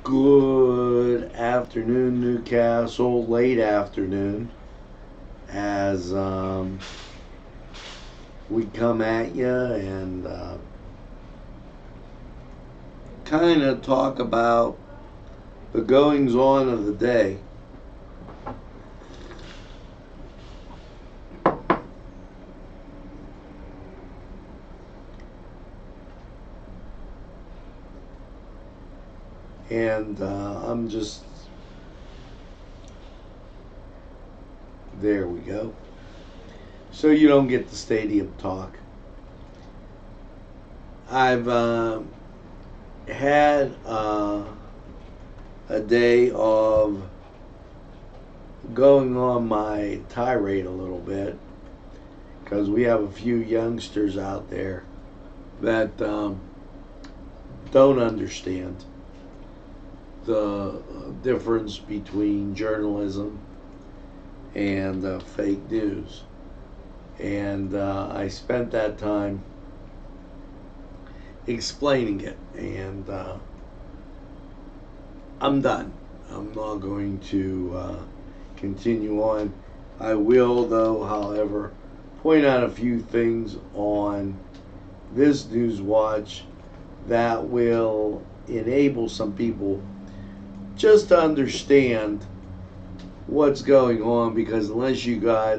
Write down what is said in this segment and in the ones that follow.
Good afternoon, Newcastle. Late afternoon, as we come at you and kind of talk about the goings on of the day. And I'm just, there we go. So you don't get the stadium talk. I've had a day of going on my tirade a little bit because we have a few youngsters out there that don't understand the difference between journalism and fake news. And I spent that time explaining it, and I'm done. I'm not going to continue on. I will, though, however, point out a few things on this Newswatch that will enable some people just to understand what's going on, because unless you got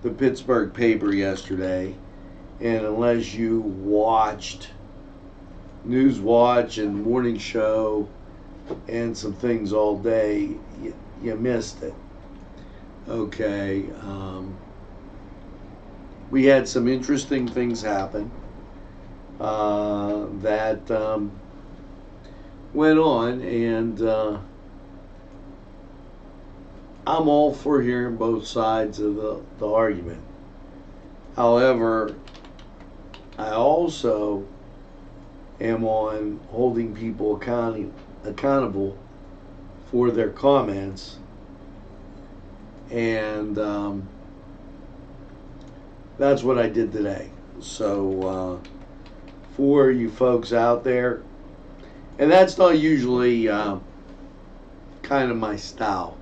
the Pittsburgh paper yesterday and unless you watched Newswatch and Morning Show and some things all day, you missed it. Okay. We had some interesting things happen that went on, and I'm all for hearing both sides of the argument. However, I also am on holding people accountable for their comments, and that's what I did today. So for you folks out there, and that's not usually kind of my style.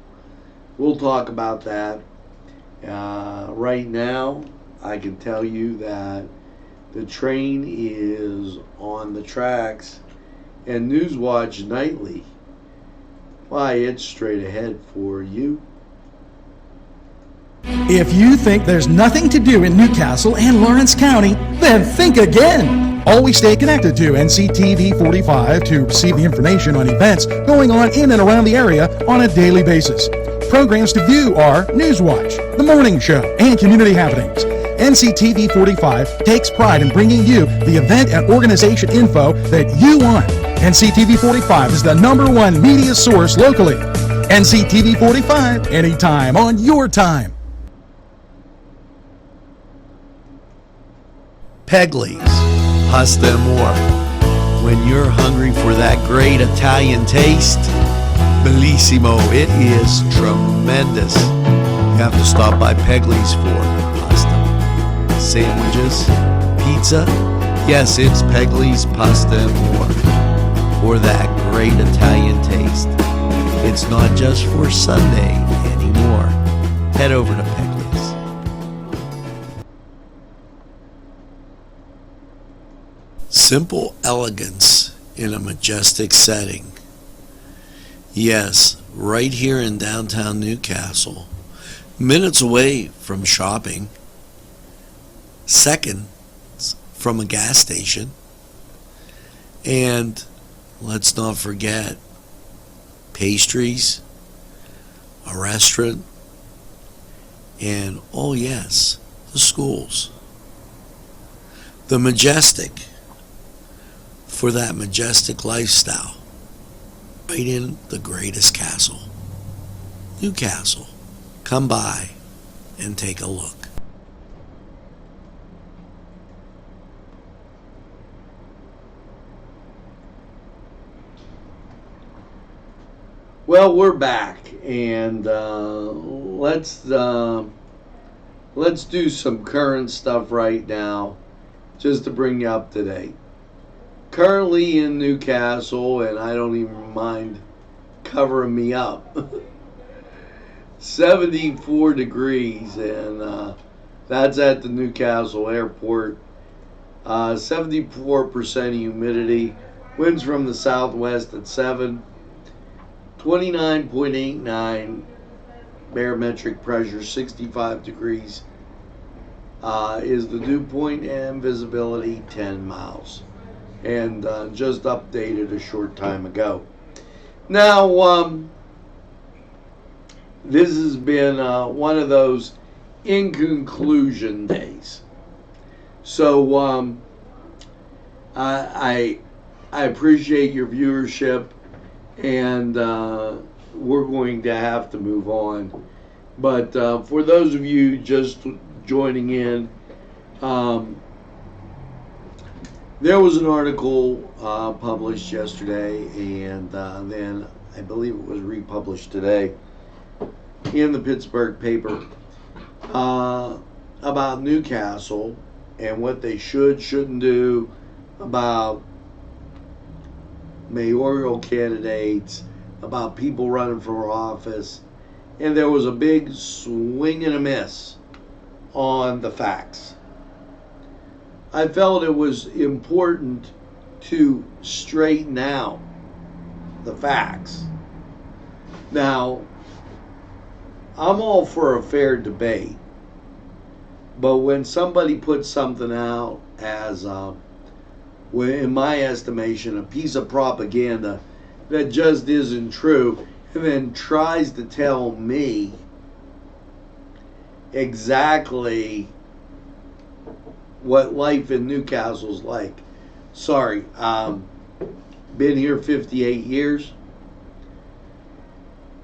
We'll talk about that. Right now, I can tell you that the train is on the tracks, and Newswatch Nightly, why, it's straight ahead for you. If you think there's nothing to do in Newcastle and Lawrence County, then think again. Always stay connected to NCTV45 to receive the information on events going on in and around the area on a daily basis. Programs to view are Newswatch, The Morning Show, and Community Happenings. NCTV45 takes pride in bringing you the event and organization info that you want. NCTV45 is the #1 media source locally. NCTV45, anytime on your time. Pegley's, pasta and more. When you're hungry for that great Italian taste, bellissimo, it is tremendous. You have to stop by Pegley's for pasta, sandwiches, pizza. Yes, it's Pegley's Pasta and More for that great Italian taste. It's not just for Sunday anymore. Head over to Pegley's. Simple elegance in a majestic setting. Yes, right here in downtown Newcastle, minutes away from shopping, seconds from a gas station, and let's not forget pastries, a restaurant, and oh yes, the schools. The majestic for that majestic lifestyle. Right in the greatest castle, Newcastle. Come by and take a look. Well, we're back, and let's do some current stuff right now, just to bring you up to date. currently in Newcastle, and I don't even mind covering me up. 74 degrees, and that's at the Newcastle airport. 74% humidity. Winds from the southwest at 7. 29.89 barometric pressure. 65 degrees is the dew point, and visibility 10 miles. And just updated a short time ago. Now, this has been one of those in conclusion days. So I appreciate your viewership, and we're going to have to move on. But for those of you just joining in, there was an article published yesterday, and then I believe it was republished today in the Pittsburgh paper about Newcastle and what they shouldn't do about mayoral candidates, about people running for office. And there was a big swing and a miss on the facts. I felt it was important to straighten out the facts. Now, I'm all for a fair debate, but when somebody puts something out as, in my estimation, a piece of propaganda that just isn't true, and then tries to tell me exactly what life in Newcastle's like. Sorry, been here 58 years.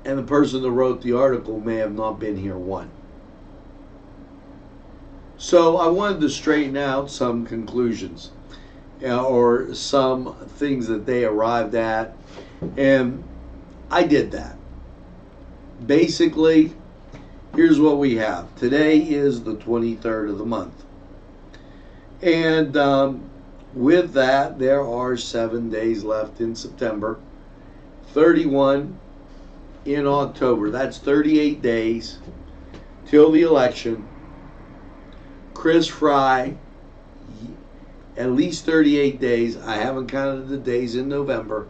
And the person that wrote the article may have not been here one. So I wanted to straighten out some conclusions, or some things that they arrived at, and I did that. Basically, here's what we have. Today is the 23rd of the month. And with that, there are 7 days left in September, 31 in October. That's 38 days till the election. Chris Fry, at least 38 days. I haven't counted the days in November.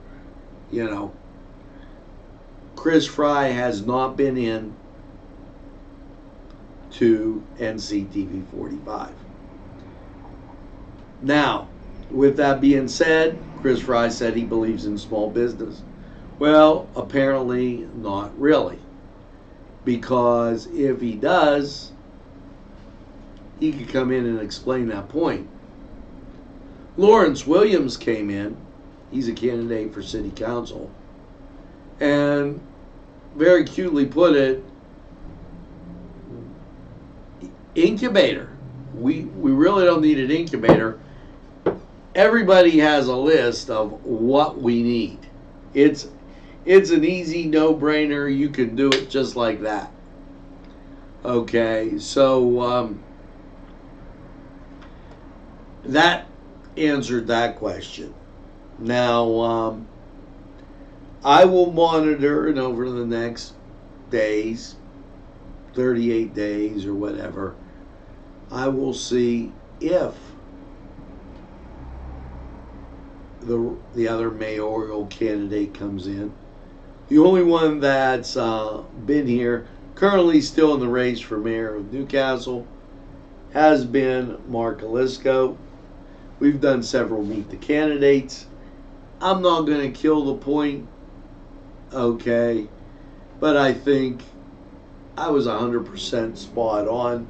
You know, Chris Fry has not been in to NCTV45. Now, with that being said, Chris Fry said he believes in small business. Well, apparently not really. Because if he does, he could come in and explain that point. Lawrence Williams came in. He's a candidate for city council. And very cutely put it, incubator. We really don't need an incubator. Everybody has a list of what we need. It's an easy no-brainer. You can do it just like that. Okay, so that answered that question. Now, I will monitor, and over the next days, 38 days or whatever, I will see if the other mayoral candidate comes in. The only one that's been here, currently still in the race for mayor of Newcastle, has been Mark Alisco. We've done several meet the candidates. I'm not going to kill the point, okay, but I think I was 100% spot on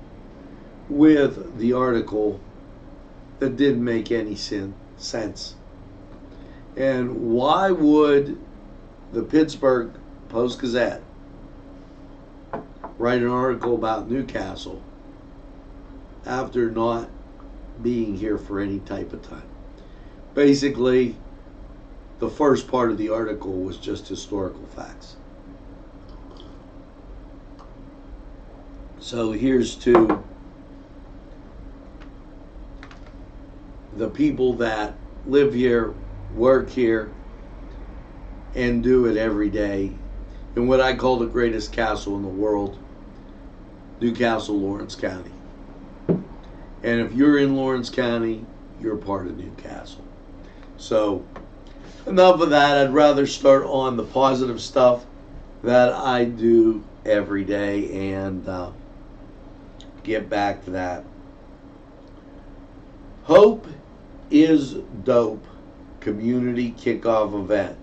with the article that didn't make any sense. And why would the Pittsburgh Post-Gazette write an article about Newcastle after not being here for any type of time? Basically, the first part of the article was just historical facts. So here's to the people that live here, work here, and do it every day in what I call the greatest castle in the world, Newcastle, Lawrence County. And if you're in Lawrence County, you're part of Newcastle. So, enough of that. I'd rather start on the positive stuff that I do every day and get back to that. Hope is Dope community kickoff event.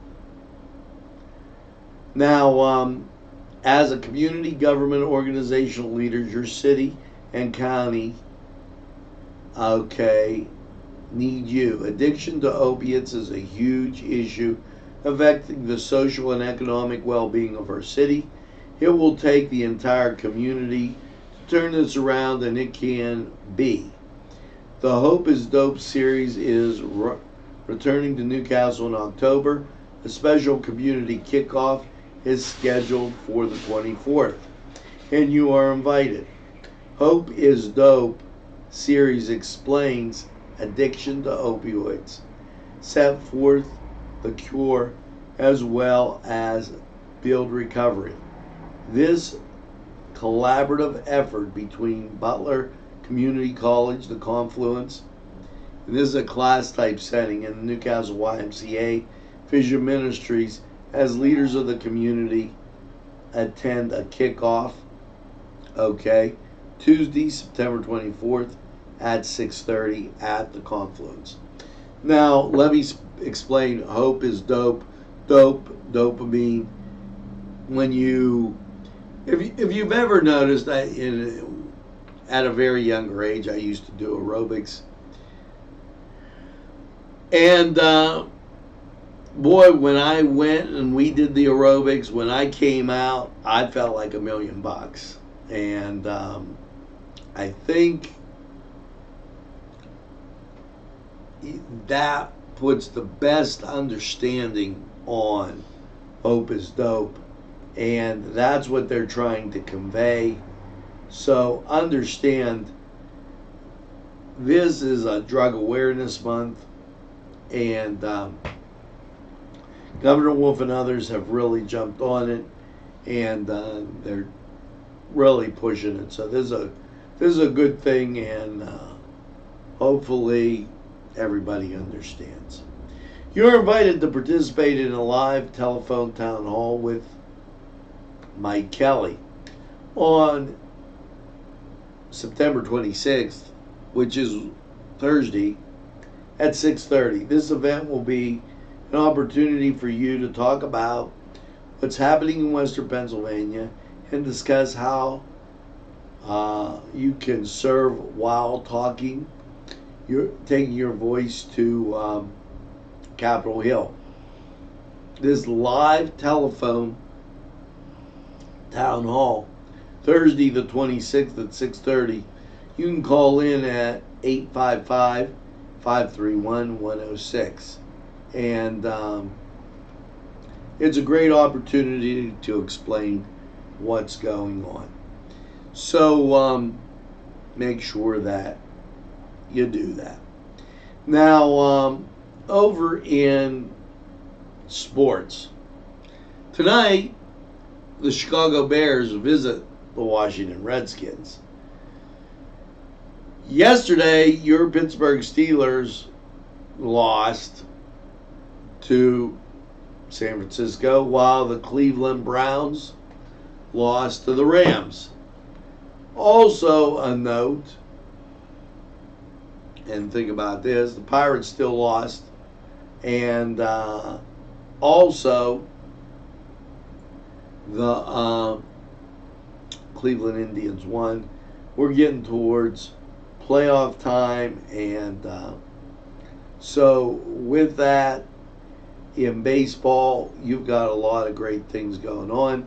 Now, as a community government organizational leader, your city and county, need you. Addiction to opiates is a huge issue affecting the social and economic well-being of our city. It will take the entire community to turn this around, and it can be. The Hope is Dope series is returning to Newcastle in October. A special community kickoff is scheduled for the 24th, and you are invited. Hope is Dope series explains addiction to opioids, set forth the cure, as well as build recovery. This collaborative effort between Butler Community College, the Confluence, and this is a class type setting, in the Newcastle YMCA, Vision Ministries, as leaders of the community attend a kickoff, Tuesday, September 24th at 6:30 at the Confluence. Now, let me explain. Hope is Dope. Dopamine. When if you've ever noticed, at a very younger age, I used to do aerobics. And boy, when I went and we did the aerobics, when I came out, I felt like $1,000,000. And I think that puts the best understanding on Hope is Dope. And that's what they're trying to convey. So understand, this is a drug awareness month, and Governor Wolf and others have really jumped on it, and they're really pushing it. So this is a good thing, and hopefully everybody understands. You're invited to participate in a live telephone town hall with Mike Kelly on September 26th, which is Thursday, at 6:30. This event will be an opportunity for you to talk about what's happening in Western Pennsylvania and discuss how you can serve while talking. You're taking your voice to Capitol Hill. This live telephone town hall, Thursday the 26th at 6:30. You can call in at 855-531-106. And it's a great opportunity to explain what's going on. So make sure that you do that. Now, over in sports, tonight the Chicago Bears visit the Washington Redskins. Yesterday, your Pittsburgh Steelers lost to San Francisco, while the Cleveland Browns lost to the Rams. Also a note, and think about this, the Pirates still lost, and also the Cleveland Indians won. We're getting towards playoff time, and so with that, in baseball, you've got a lot of great things going on.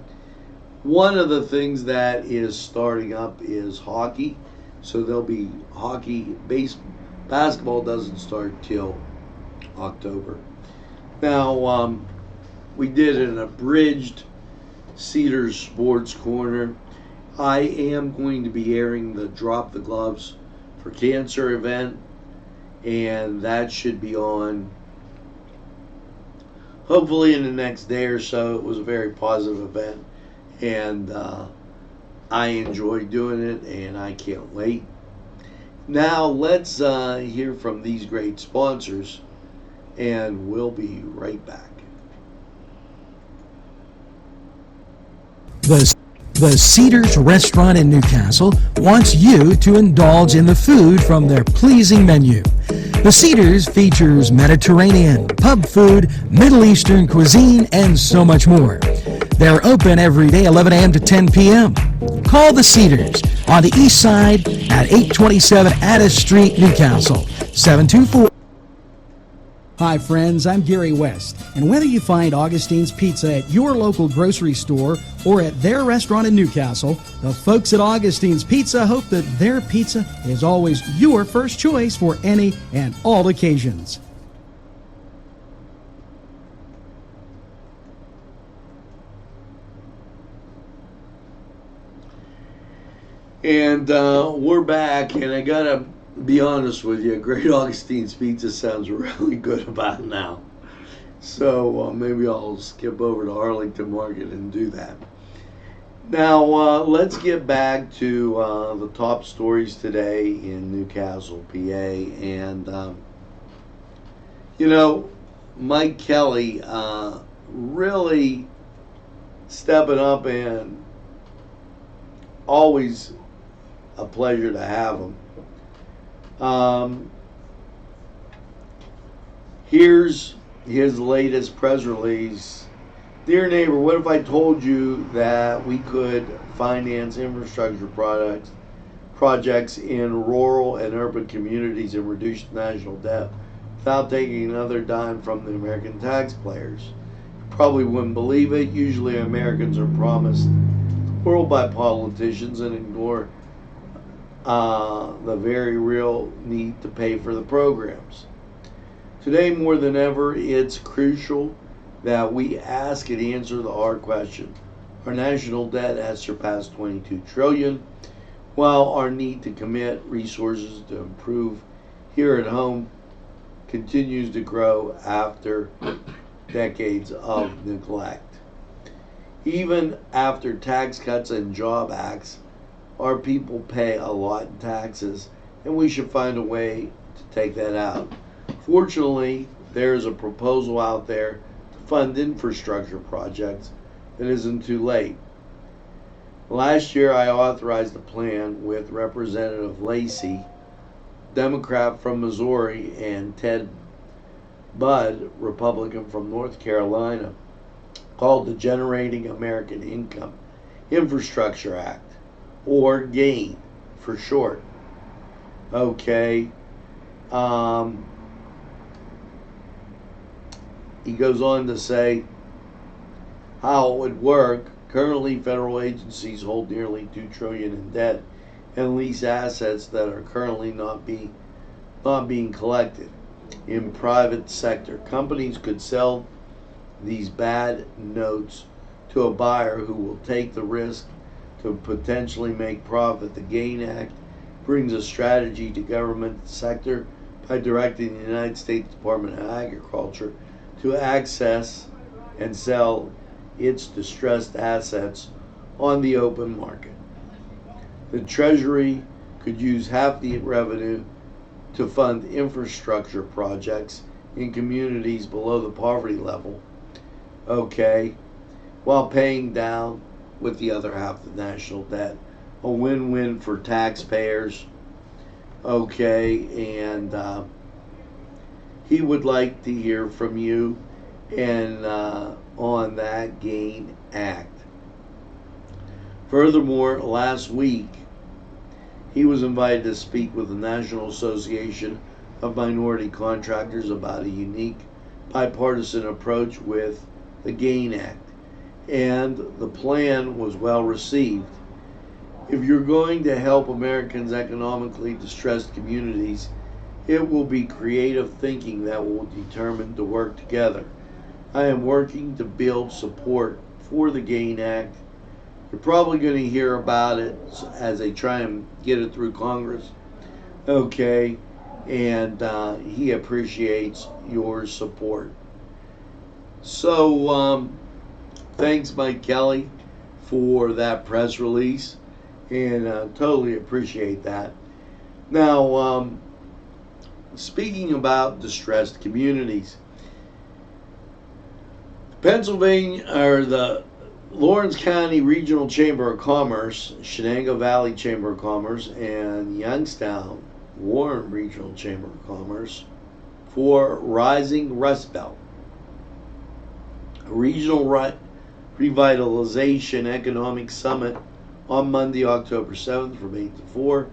One of the things that is starting up is hockey. So there'll be hockey. Basketball doesn't start till October. Now, we did an abridged Cedars Sports Corner. I am going to be airing the Drop the Gloves for Cancer event, and that should be on hopefully in the next day or so. It was a very positive event, and I enjoyed doing it, and I can't wait. Now let's hear from these great sponsors, and we'll be right back. The Cedars Restaurant in Newcastle wants you to indulge in the food from their pleasing menu. The Cedars features Mediterranean, pub food, Middle Eastern cuisine, and so much more. They're open every day, 11 a.m. to 10 p.m. Call the Cedars on the east side at 827 Addis Street, Newcastle, 724. Hi friends, I'm Gary West, and whether you find Augustine's Pizza at your local grocery store or at their restaurant in Newcastle, the folks at Augustine's Pizza hope that their pizza is always your first choice for any and all occasions. And we're back, and I gotta be honest with you, Great Augustine's Pizza sounds really good about now. So maybe I'll skip over to Arlington Market and do that. Now let's get back to the top stories today in Newcastle, PA. And Mike Kelly really stepping up, and always a pleasure to have him. Here's his latest press release. Dear neighbor, what if I told you that we could finance infrastructure projects in rural and urban communities and reduce national debt without taking another dime from the American taxpayers? You probably wouldn't believe it. Usually Americans are promised the world by politicians and ignore the very real need to pay for the programs. Today more than ever, it's crucial that we ask and answer the hard question. Our national debt has surpassed $22 trillion, while our need to commit resources to improve here at home continues to grow after decades of neglect. Even after tax cuts and job acts, our people pay a lot in taxes, and we should find a way to take that out. Fortunately, there's a proposal out there to fund infrastructure projects that isn't too late. Last year, I authorized a plan with Representative Lacey, Democrat from Missouri, and Ted Budd, Republican from North Carolina, called the Generating American Income Infrastructure Act, or GAIN for short. Okay. He goes on to say how it would work. Currently, federal agencies hold nearly $2 trillion in debt and lease assets that are currently not being collected. In private sector, companies could sell these bad notes to a buyer who will take the risk to potentially make profit. The GAIN Act brings a strategy to government sector by directing the United States Department of Agriculture to access and sell its distressed assets on the open market. The Treasury could use half the revenue to fund infrastructure projects in communities below the poverty level, okay, while paying down with the other half the national debt. A win-win for taxpayers, okay, and he would like to hear from you and on that GAIN Act. Furthermore, last week he was invited to speak with the National Association of Minority Contractors about a unique bipartisan approach with the GAIN Act, and the plan was well received. If you're going to help Americans' economically distressed communities, it will be creative thinking that will determine to work together. I am working to build support for the GAIN Act. You're probably going to hear about it as they try and get it through Congress. Okay, and he appreciates your support. So thanks, Mike Kelly, for that press release, and totally appreciate that. Now, speaking about distressed communities, Pennsylvania, or the Lawrence County Regional Chamber of Commerce, Shenango Valley Chamber of Commerce, and Youngstown Warren Regional Chamber of Commerce for Rising Rust Belt, a regional revitalization economic summit on Monday, October 7th from 8 to 4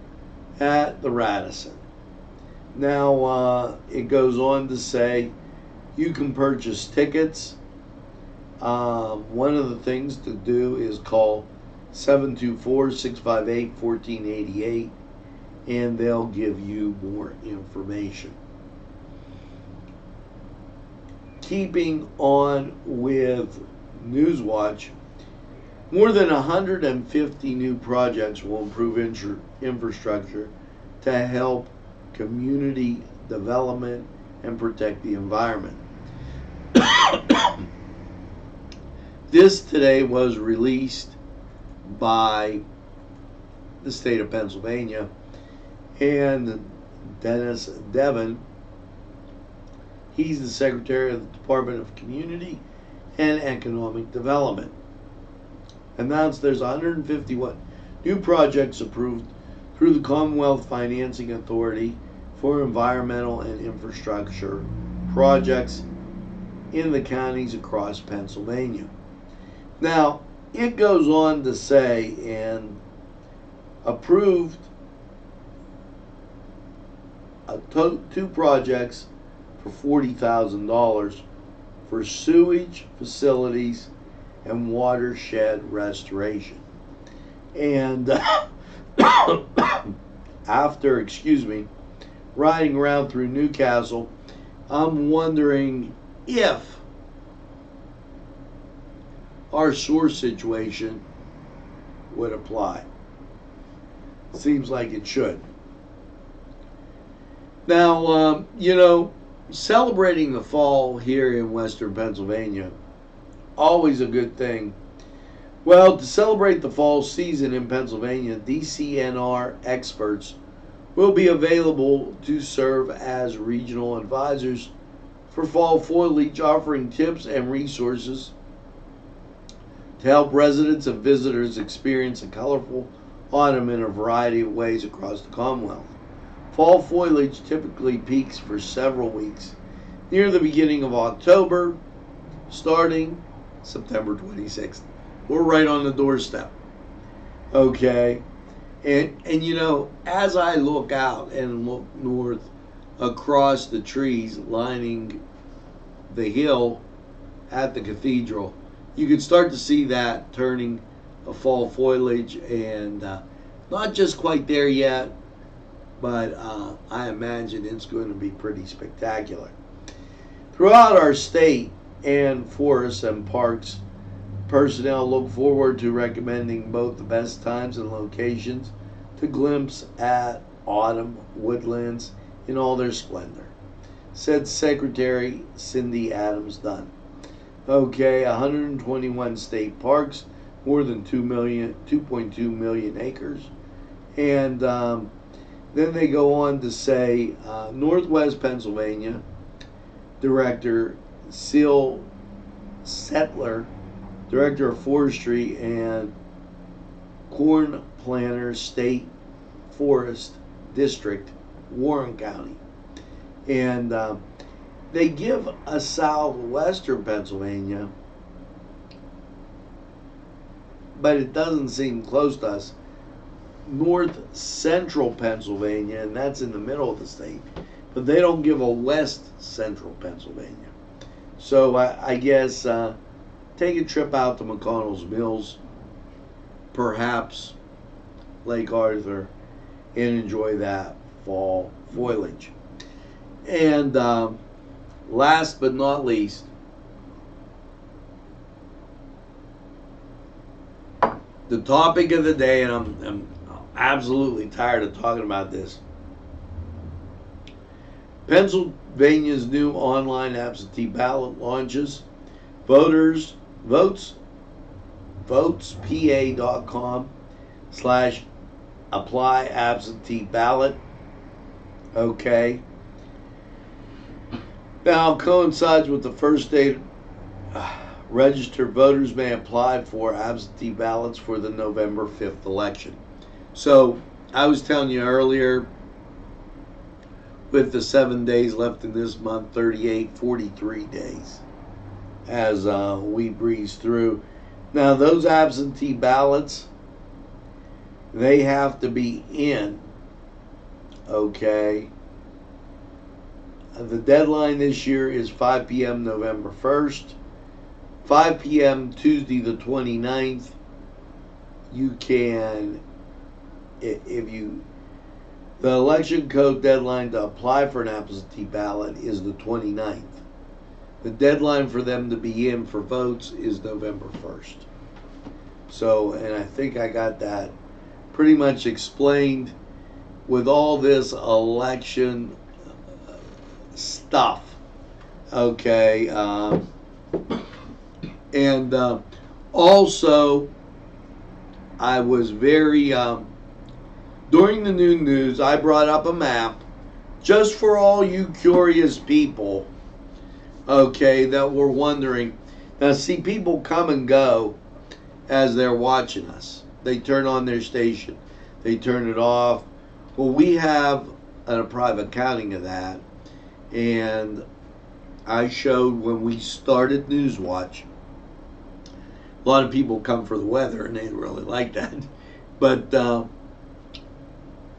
at the Radisson. Now, it goes on to say you can purchase tickets. One of the things to do is call 724-658-1488, and they'll give you more information. Keeping on with Newswatch, more than 150 new projects will improve infrastructure to help community development and protect the environment. This today was released by the state of Pennsylvania, and Dennis Devon, he's the Secretary of the Department of Community and Economic Development, announced there's 151 new projects approved through the Commonwealth Financing Authority for environmental and infrastructure projects in the counties across Pennsylvania. Now, it goes on to say, and approved two projects for $40,000 for sewage facilities and watershed restoration. And after, riding around through Newcastle, I'm wondering if our sewer situation would apply. Seems like it should. Now, celebrating the fall here in Western Pennsylvania, always a good thing. Well, to celebrate the fall season in Pennsylvania, DCNR experts will be available to serve as regional advisors for fall foliage, offering tips and resources to help residents and visitors experience a colorful autumn in a variety of ways across the Commonwealth. Fall foliage typically peaks for several weeks near the beginning of October, starting September 26th. We're right on the doorstep. Okay. And as I look out and look north across the trees lining the hill at the cathedral, you can start to see that turning a fall foliage, and not just quite there yet, but I imagine it's going to be pretty spectacular. Throughout our state and forests and parks, personnel look forward to recommending both the best times and locations to glimpse at autumn woodlands in all their splendor, said Secretary Cindy Adams Dunn. Okay, 121 state parks, more than 2.2 million acres. And then they go on to say Northwest Pennsylvania Director Seal Settler, Director of Forestry and Corn Planter State Forest District, Warren County. And they give a southwestern Pennsylvania, but it doesn't seem close to us, north central Pennsylvania, and that's in the middle of the state, but they don't give a west central Pennsylvania. So I guess take a trip out to McConnell's Mills, perhaps Lake Arthur, and enjoy that fall foliage. And last but not least, the topic of the day, and I'm absolutely tired of talking about this. Pennsylvania's new online absentee ballot launches. Voters, votespa.com/apply absentee ballot. Okay. Now coincides with the first day registered voters may apply for absentee ballots for the November 5th election. So I was telling you earlier, with the 7 days left in this month, 38, 43 days as we breeze through. Now those absentee ballots, they have to be in, okay? The deadline this year is 5 p.m. November 1st. 5 p.m. Tuesday the 29th. You can, the election code deadline to apply for an absentee ballot is the 29th. The deadline for them to be in for votes is November 1st. So, and I think I got that pretty much explained with all this election stuff. Okay. And also, I was very, during the noon news, I brought up a map just for all you curious people, okay, that were wondering. Now, see, people come and go as they're watching us. They turn on their station, they turn it off. Well, we have a private counting of that, and I showed when we started Newswatch. A lot of people come for the weather, and they really like that. But a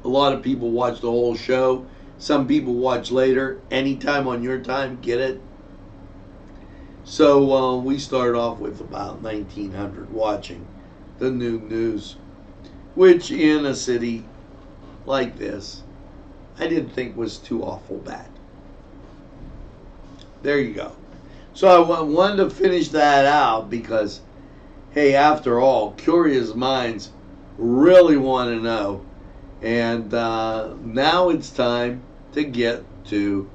lot of people watch the whole show. Some people watch later. Anytime on your time, get it. So we started off with about 1,900 watching the noon news, which in a city like this, I didn't think was too awful bad. There you go. So I wanted to finish that out because, hey, after all, curious minds really want to know. And now it's time to get to,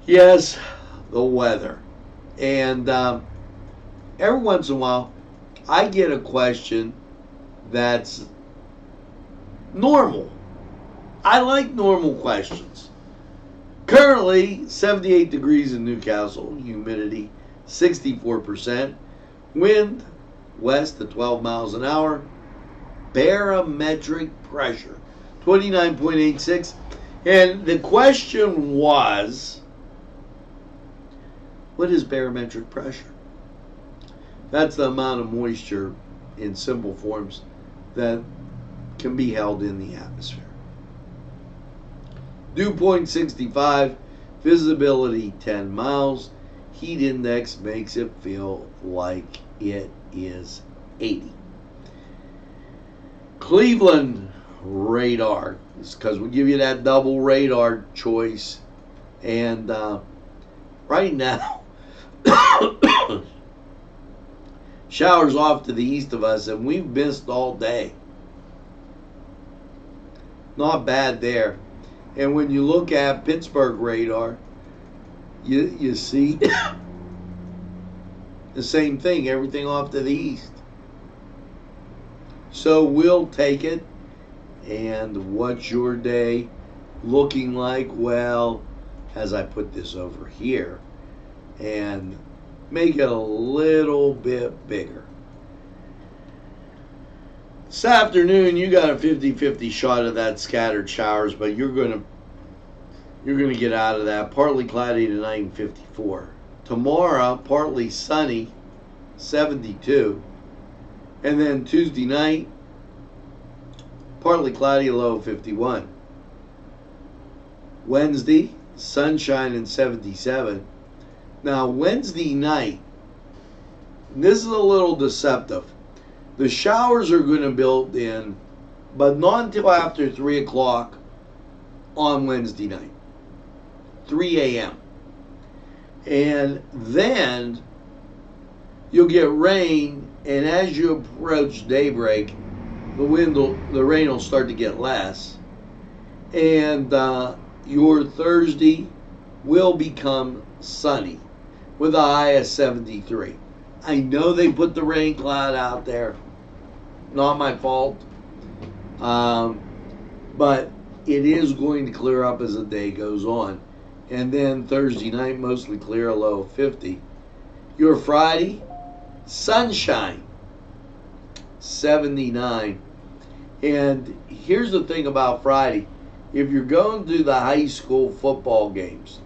yes, the weather. And every once in a while, I get a question that's normal. I like normal questions. Currently, 78 degrees in Newcastle, humidity 64%, wind west at 12 miles an hour, barometric pressure 29.86. And the question was, what is barometric pressure? That's the amount of moisture in simple forms that can be held in the atmosphere. Dew point 65, visibility 10 miles, heat index makes it feel like it is 80. Cleveland radar, because we give you that double radar choice, and right now showers off to the east of us, and we've missed all day. Not bad there. And when you look at Pittsburgh radar, you see the same thing, everything off to the east. So we'll take it. And what's your day looking like? Well, as I put this over here and make it a little bit bigger. This afternoon, you got a 50-50 shot of that scattered showers, but you're gonna get out of that. Partly cloudy tonight and 54. Tomorrow, partly sunny, 72. And then Tuesday night, partly cloudy, a low of 51. Wednesday, sunshine and 77. Now, Wednesday night, this is a little deceptive. The showers are going to build in, but not until after 3 o'clock on Wednesday night. 3 a.m. And then you'll get rain, and as you approach daybreak, the rain will start to get less. And your Thursday will become sunny with a high of 73. I know they put the rain cloud out there. Not my fault. But it is going to clear up as the day goes on. And then Thursday night, mostly clear, a low of 50. Your Friday, sunshine, 79. And here's the thing about Friday. If you're going to the high school football games,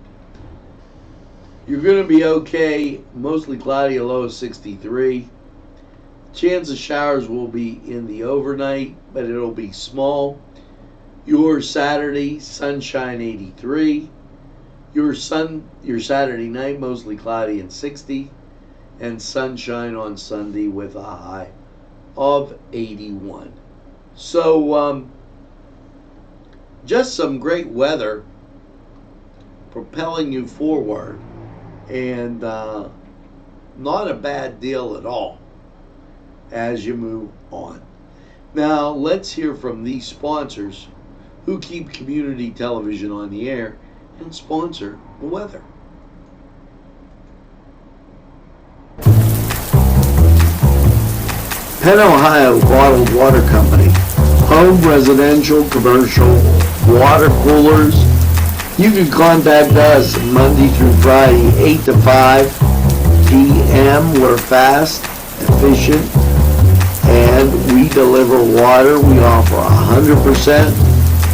you're going to be okay. Mostly cloudy, a low of 63. Chance of showers will be in the overnight, but it'll be small. Your Saturday, sunshine, 83. Your Saturday night, mostly cloudy and 60. And sunshine on Sunday with a high of 81. So, just some great weather propelling you forward, and not a bad deal at all as you move on. Now, let's hear from these sponsors who keep community television on the air and sponsor the weather. Penn Ohio Bottled Water Company. Home, residential, commercial, water coolers. You can contact us Monday through Friday, 8 to 5 p.m. We're fast, efficient, and we deliver water. We offer 100%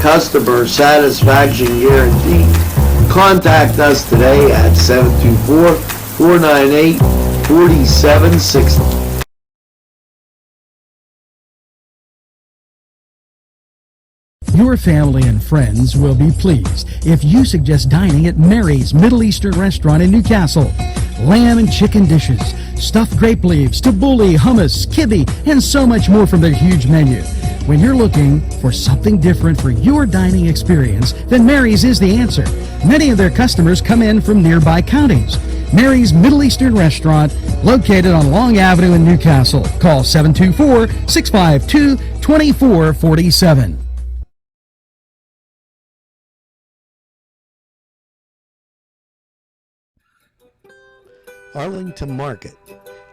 customer satisfaction guarantee. Contact us today at 724-498-4760. Your family and friends will be pleased if you suggest dining at Mary's Middle Eastern Restaurant in Newcastle. Lamb and chicken dishes, stuffed grape leaves, tabbouleh, hummus, kibbe, and so much more from their huge menu. When you're looking for something different for your dining experience, then Mary's is the answer. Many of their customers come in from nearby counties. Mary's Middle Eastern Restaurant, located on Long Avenue in Newcastle. Call 724-652-2447. Arlington Market,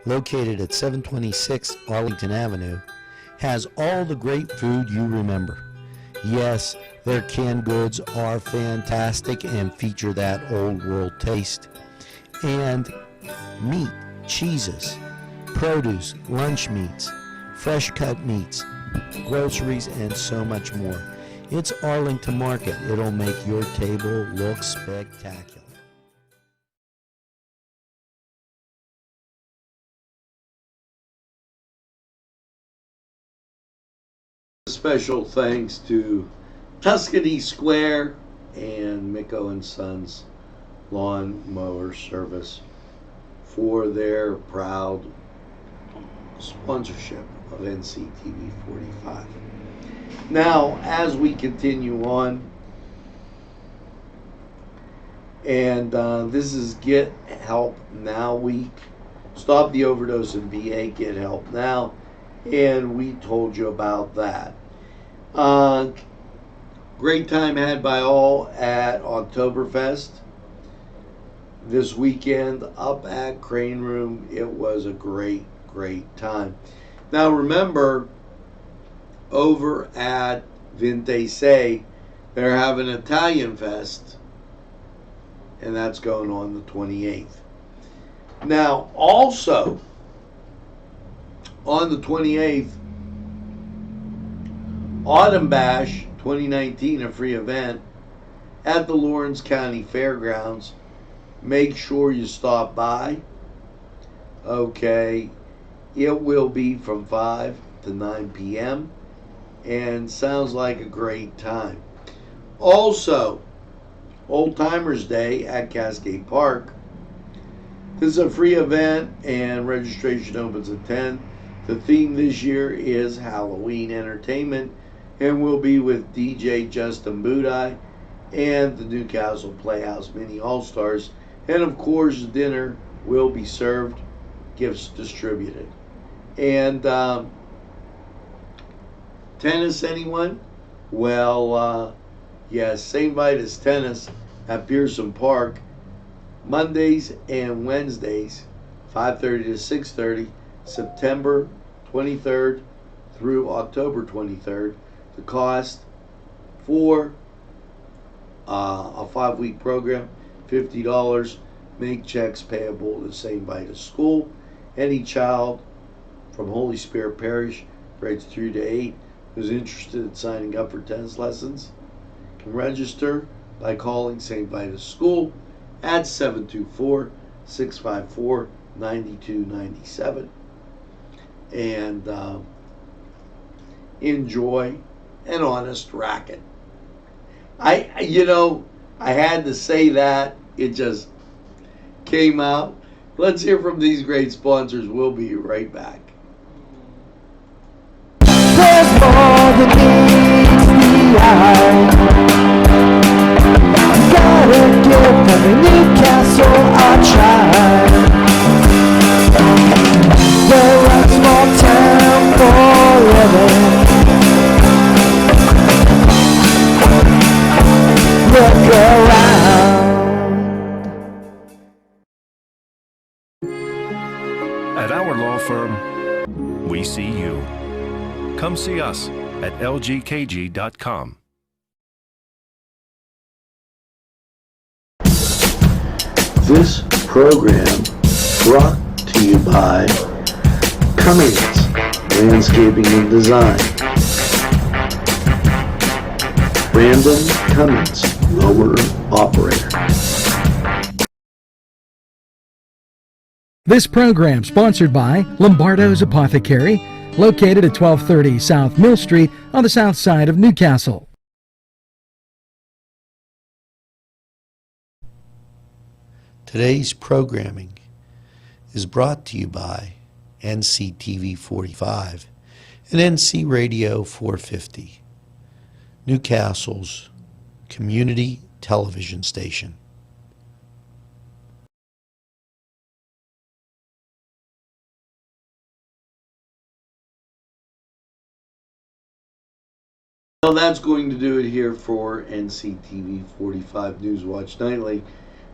located at 726 Arlington Avenue, has all the great food you remember. Yes, their canned goods are fantastic and feature that old world taste. And meat, cheeses, produce, lunch meats, fresh cut meats, groceries, and so much more. It's Arlington Market. It'll make your table look spectacular. Special thanks to Tuscany Square and Micco and Sons Lawn Mower Service for their proud sponsorship of NCTV45. Now, as we continue on, and this is Get Help Now Week. Stop the overdose in VA, get help now. And we told you about that. Great time had by all at Oktoberfest this weekend up at Crane Room. It was a great time. Now remember, over at Vinte Se, they're having Italian Fest, and that's going on the 28th. Now also on the 28th, Autumn Bash 2019, a free event at the Lawrence County Fairgrounds. Make sure you stop by. Okay, it will be from 5 to 9 p.m. and sounds like a great time. Also, Old Timers Day at Cascade Park. This is a free event and registration opens at 10. The theme this year is Halloween entertainment and will be with DJ Justin Budai and the Newcastle Playhouse Mini All-Stars. And of course, dinner will be served, gifts distributed. And tennis, anyone? Well, Yes, St. Vitus Tennis at Pearson Park, Mondays and Wednesdays, 5:30 to 6:30, September 23rd through October 23rd. The cost for a 5-week program, $50. Make checks payable to St. Vitus School. Any child from Holy Spirit Parish, grades 3 to 8, who's interested in signing up for tennis lessons can register by calling St. Vitus School at 724-654-9297 and enjoy an honest racket. I had to say that. It just came out. Let's hear from these great sponsors. We'll be right back. There's more than meets the eye. Gotta give every Newcastle a try. They're a small town forever. Look around. At our law firm, we see you. Come see us at lgkg.com. This program brought to you by Cummings Landscaping and Design, Brandon Cummings, Mower Operator. This program sponsored by Lombardo's Apothecary, located at 1230 South Mill Street on the south side of Newcastle. Today's programming is brought to you by NCTV45 and NC Radio 450, Newcastle's community television station. Well, that's going to do it here for NCTV45 Newswatch Nightly.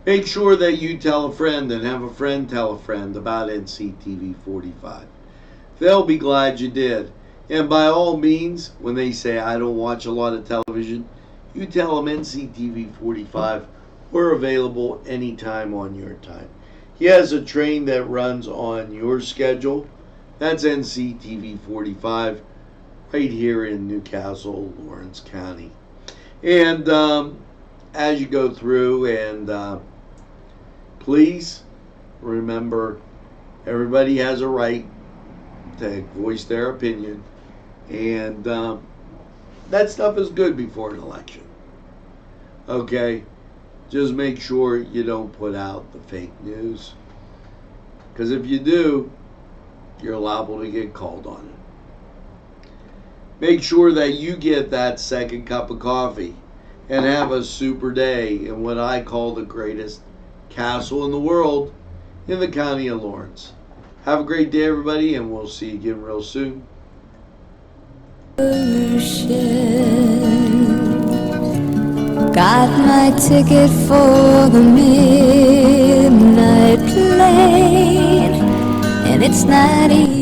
Make sure that you tell a friend and have a friend tell a friend about NCTV45. They'll be glad you did. And by all means, when they say, I don't watch a lot of television, you tell them NCTV45. We're available anytime on your time. He has a train that runs on your schedule. That's NCTV45 right here in Newcastle, Lawrence County. And as you go through, and please remember, everybody has a right to voice their opinion, and that stuff is good before an election. Okay, just make sure you don't put out the fake news, because if you do, you're liable to get called on it. Make sure that you get that second cup of coffee and have a super day in what I call the greatest castle in the world in the county of Lawrence. Have a great day, everybody, and we'll see you again real soon. Got my ticket for the midnight plane, and it's not easy.